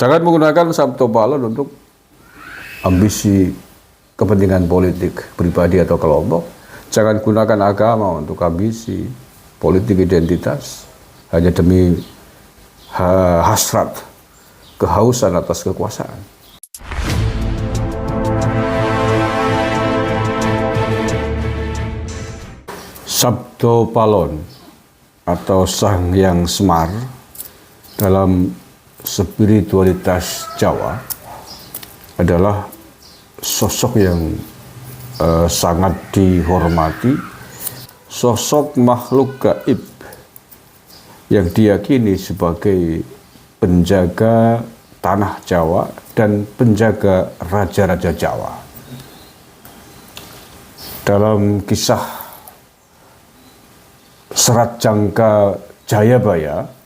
Jangan menggunakan Sabto Palon untuk ambisi kepentingan politik pribadi atau kelompok. Jangan gunakan agama untuk ambisi politik identitas hanya demi hasrat, kehausan atas kekuasaan. Sabto Palon atau Sang Hyang Semar dalam spiritualitas Jawa adalah sosok yang sangat dihormati, sosok makhluk gaib yang diyakini sebagai penjaga tanah Jawa dan penjaga raja-raja Jawa. Dalam kisah Serat Jangka Jayabaya,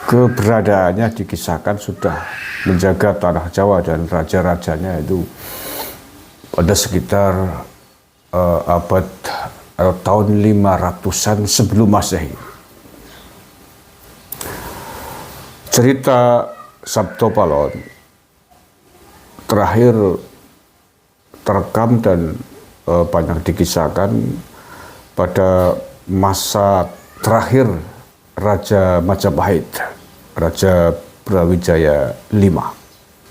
keberadaannya dikisahkan sudah menjaga tanah Jawa dan raja-rajanya itu pada sekitar abad atau tahun 500-an sebelum Masehi. Cerita Sabto Palon terakhir terekam dan banyak dikisahkan pada masa terakhir Raja Majapahit, Raja Brawijaya V.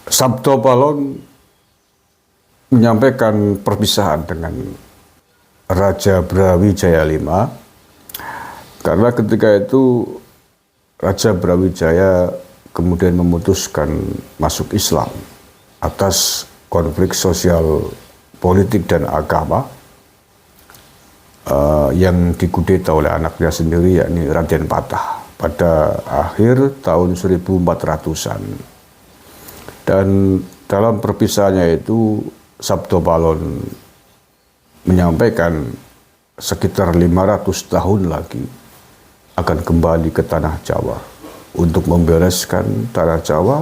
Sabto Palon menyampaikan perpisahan dengan Raja Brawijaya V karena ketika itu Raja Brawijaya kemudian memutuskan masuk Islam atas konflik sosial, politik, dan agama yang dikudeta oleh anaknya sendiri, yakni Raden Patah pada akhir tahun 1400-an. Dan dalam perpisahannya itu Sabto Palon menyampaikan sekitar 500 tahun lagi akan kembali ke tanah Jawa untuk membereskan tanah Jawa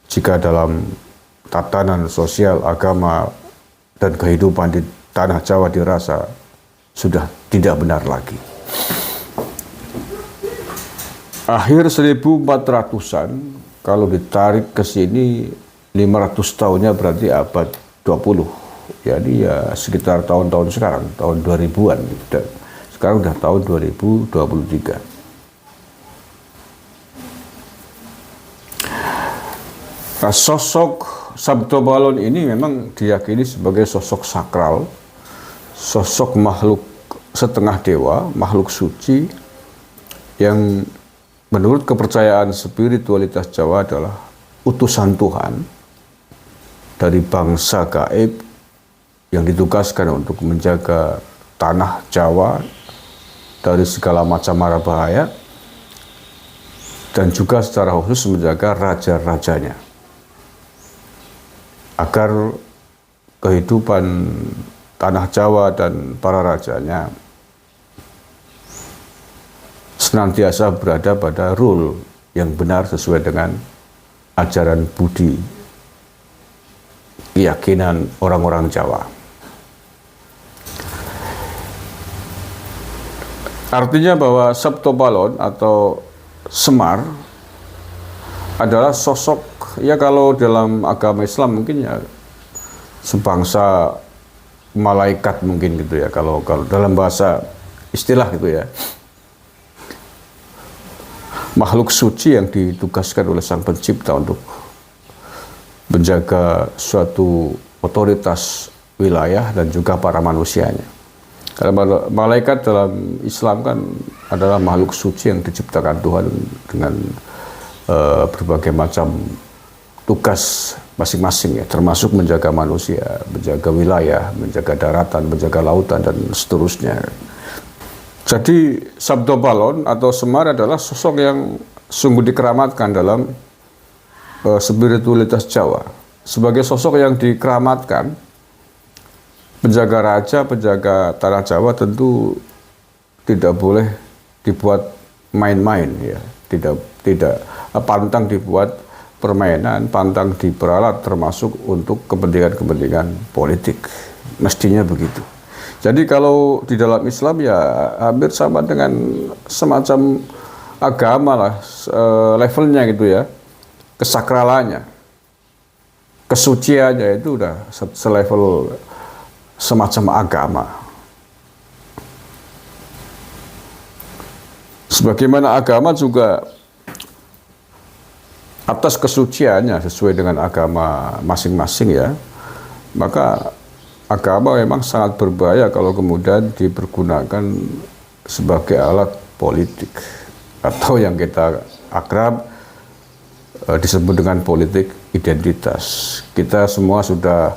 jika dalam tatanan sosial, agama, dan kehidupan di tanah Jawa dirasa sudah tidak benar lagi. Akhir 1400-an, kalau ditarik ke sini 500 tahunnya berarti abad 20. Jadi ya sekitar tahun-tahun sekarang, tahun 2000-an. Dan sekarang udah tahun 2023. Nah, sosok Sabto Palon ini memang diyakini sebagai sosok sakral, sosok makhluk setengah dewa, makhluk suci yang menurut kepercayaan spiritualitas Jawa adalah utusan Tuhan dari bangsa gaib yang ditugaskan untuk menjaga tanah Jawa dari segala macam mara bahaya dan juga secara khusus menjaga raja-rajanya agar kehidupan tanah Jawa dan para rajanya senantiasa berada pada rule yang benar sesuai dengan ajaran budi, keyakinan orang-orang Jawa. Artinya bahwa Sabto Palon atau Semar adalah sosok, ya kalau dalam agama Islam mungkin ya sebangsa malaikat mungkin gitu ya, kalau dalam bahasa istilah gitu ya, makhluk suci yang ditugaskan oleh Sang Pencipta untuk menjaga suatu otoritas wilayah dan juga para manusianya. Karena malaikat dalam Islam kan adalah makhluk suci yang diciptakan Tuhan dengan berbagai macam tugas masing-masing ya, termasuk menjaga manusia, menjaga wilayah, menjaga daratan, menjaga lautan, dan seterusnya. Jadi Sabto Palon atau Semar adalah sosok yang sungguh dikeramatkan dalam spiritualitas Jawa. Sebagai sosok yang dikeramatkan, penjaga raja, penjaga tanah Jawa tentu tidak boleh dibuat main-main ya, tidak pantang dibuat permainan, pantang diperalat termasuk untuk kepentingan-kepentingan politik. Mestinya begitu. Jadi kalau di dalam Islam ya hampir sama dengan semacam agama lah levelnya gitu ya. kesakralannya, kesuciannya itu udah selevel semacam agama. Sebagaimana agama juga atas kesuciannya sesuai dengan agama masing-masing ya, maka agama memang sangat berbahaya kalau kemudian dipergunakan sebagai alat politik atau yang kita akrab disebut dengan politik identitas. Kita semua sudah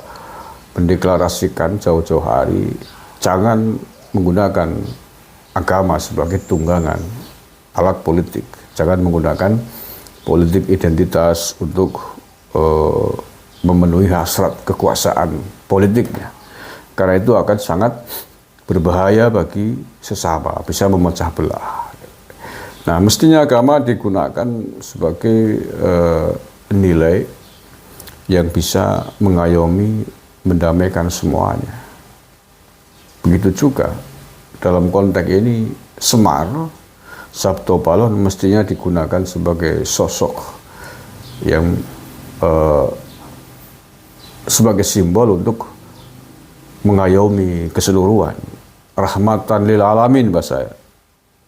mendeklarasikan jauh-jauh hari jangan menggunakan agama sebagai tunggangan alat politik, jangan menggunakan politik identitas untuk memenuhi hasrat kekuasaan politiknya, karena itu akan sangat berbahaya bagi sesama, bisa memecah belah. Nah, mestinya agama digunakan sebagai nilai yang bisa mengayomi, mendamaikan semuanya. Begitu juga dalam konteks ini Semar, Sabto Palon mestinya digunakan sebagai sosok yang sebagai simbol untuk mengayomi keseluruhan, rahmatan lil alamin bahasa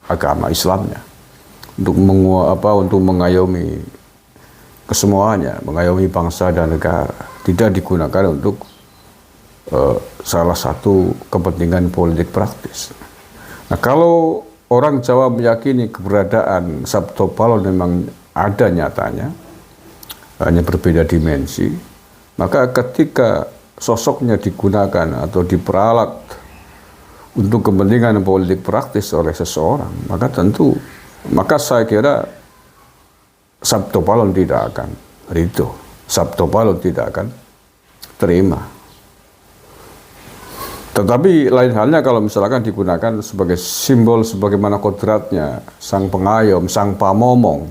agama Islamnya, untuk mengayomi kesemuanya, mengayomi bangsa dan negara, tidak digunakan untuk salah satu kepentingan politik praktis. Nah, kalau orang Jawa meyakini keberadaan Sabto Palon memang ada nyatanya, hanya berbeda dimensi, maka ketika sosoknya digunakan atau diperalat untuk kepentingan politik praktis oleh seseorang, maka saya kira Sabto Palon tidak akan ridho, Sabto Palon tidak akan terima. Tetapi lain halnya kalau misalkan digunakan sebagai simbol sebagaimana kodratnya sang pengayom, sang pamomong.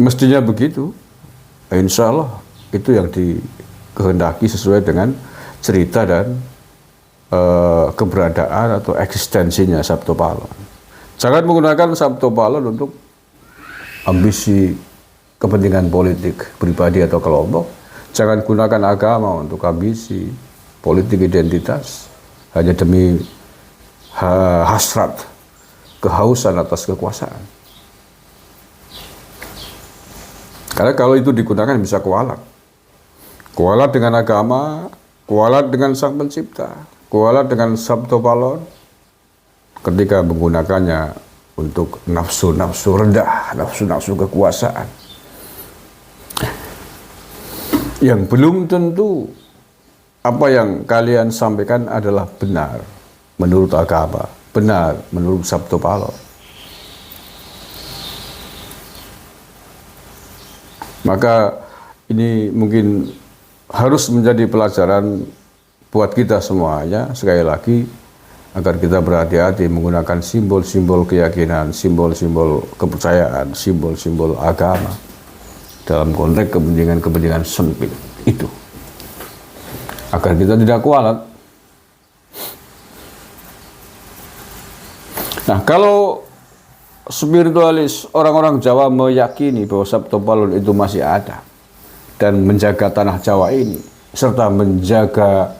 Mestinya begitu. Insya Allah itu yang dikehendaki sesuai dengan cerita dan keberadaan atau eksistensinya Sabto Palon. Jangan menggunakan Sabto Palon untuk ambisi kepentingan politik pribadi atau kelompok. Jangan gunakan agama untuk ambisi politik identitas hanya demi hasrat, kehausan atas kekuasaan. Karena kalau itu digunakan bisa kualat. Kualat dengan agama, kualat dengan Sang Pencipta, kualat dengan Sabto Palon ketika menggunakannya untuk nafsu-nafsu rendah, nafsu-nafsu kekuasaan. Yang belum tentu apa yang kalian sampaikan adalah benar menurut agama, benar menurut Sabto Palon. Maka ini mungkin harus menjadi pelajaran buat kita semuanya, sekali lagi, agar kita berhati-hati menggunakan simbol-simbol keyakinan, simbol-simbol kepercayaan, simbol-simbol agama dalam konteks kepentingan-kepentingan sempit itu, agar kita tidak kualat. Nah, kalau spiritualis orang-orang Jawa meyakini bahwa Sabto Palon itu masih ada dan menjaga tanah Jawa ini serta menjaga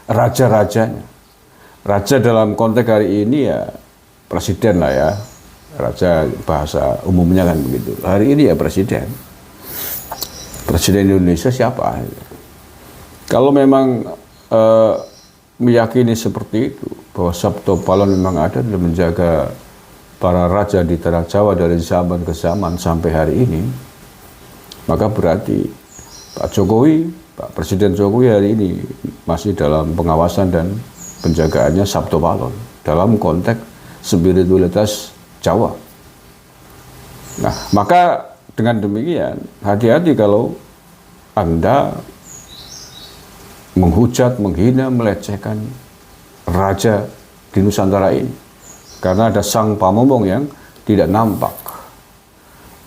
raja-rajanya. Raja dalam konteks hari ini ya presiden lah ya, raja bahasa umumnya kan begitu. Hari ini ya presiden. Presiden Indonesia siapa? Kalau memang meyakini seperti itu, bahwa Sabto Palon memang ada dan menjaga para raja di tanah Jawa dari zaman ke zaman sampai hari ini, maka berarti Pak Jokowi, Pak Presiden Jokowi hari ini masih dalam pengawasan dan penjagaannya Sabto Palon dalam konteks spiritualitas Jawa. Nah, maka dengan demikian, hati-hati kalau Anda menghujat, menghina, melecehkan raja di Nusantara ini. Karena ada sang pamomong yang tidak nampak.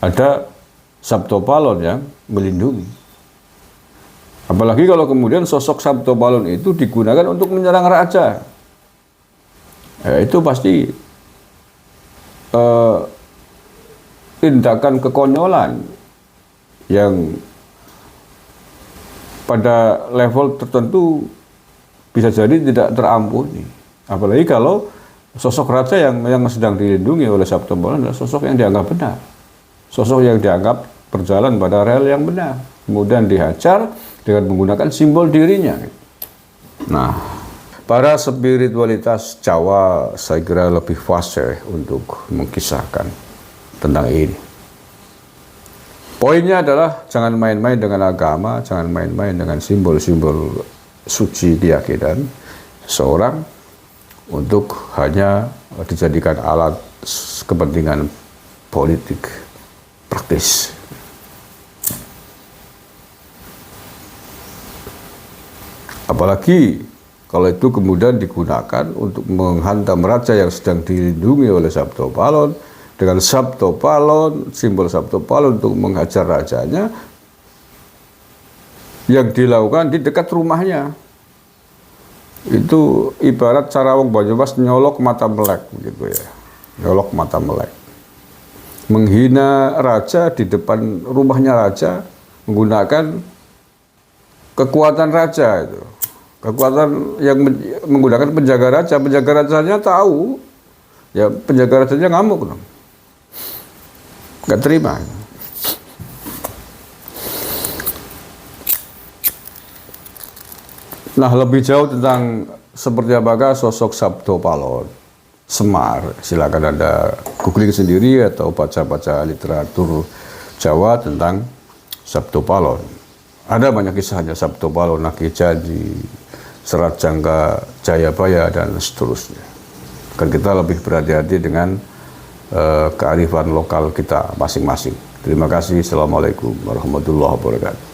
Ada Sabto Palon yang melindungi. Apalagi kalau kemudian sosok Sabto Palon itu digunakan untuk menyerang raja. Itu pasti tindakan kekonyolan yang pada level tertentu bisa jadi tidak terampuni. Apalagi kalau sosok raja yang sedang dilindungi oleh Sabto Balon adalah sosok yang dianggap benar. Sosok yang dianggap berjalan pada rel yang benar. Kemudian dihajar dengan menggunakan simbol dirinya. Nah, para spiritualitas Jawa saya kira lebih fase untuk mengisahkan tentang ini. Poinnya adalah jangan main-main dengan agama, jangan main-main dengan simbol-simbol suci keyakinan seorang untuk hanya dijadikan alat kepentingan politik praktis. Apalagi kalau itu kemudian digunakan untuk menghantam raja yang sedang dilindungi oleh Sabto Balon, dengan Sabto Balon, simbol Sabto Balon untuk menghajar rajanya, yang dilakukan di dekat rumahnya. Itu ibarat cara wong Banyumas nyolok mata melek gitu ya. Nyolok mata melek. Menghina raja di depan rumahnya raja menggunakan kekuatan raja itu. Kekuatan yang menggunakan penjaga rajanya tahu. Ya penjaga rajanya ngamuk dong. Nggak terima. Nah, lebih jauh tentang seperti apakah sosok Sabto Balon, Semar, silakan Anda googling sendiri atau baca-baca literatur Jawa tentang Sabto Balon. Ada banyak kisahnya, Sabto Balon, Naki Janji, Serat Jangka Jayabaya, dan seterusnya. Kan kita lebih berhati-hati dengan kearifan lokal kita masing-masing. Terima kasih. Assalamualaikum warahmatullahi wabarakatuh.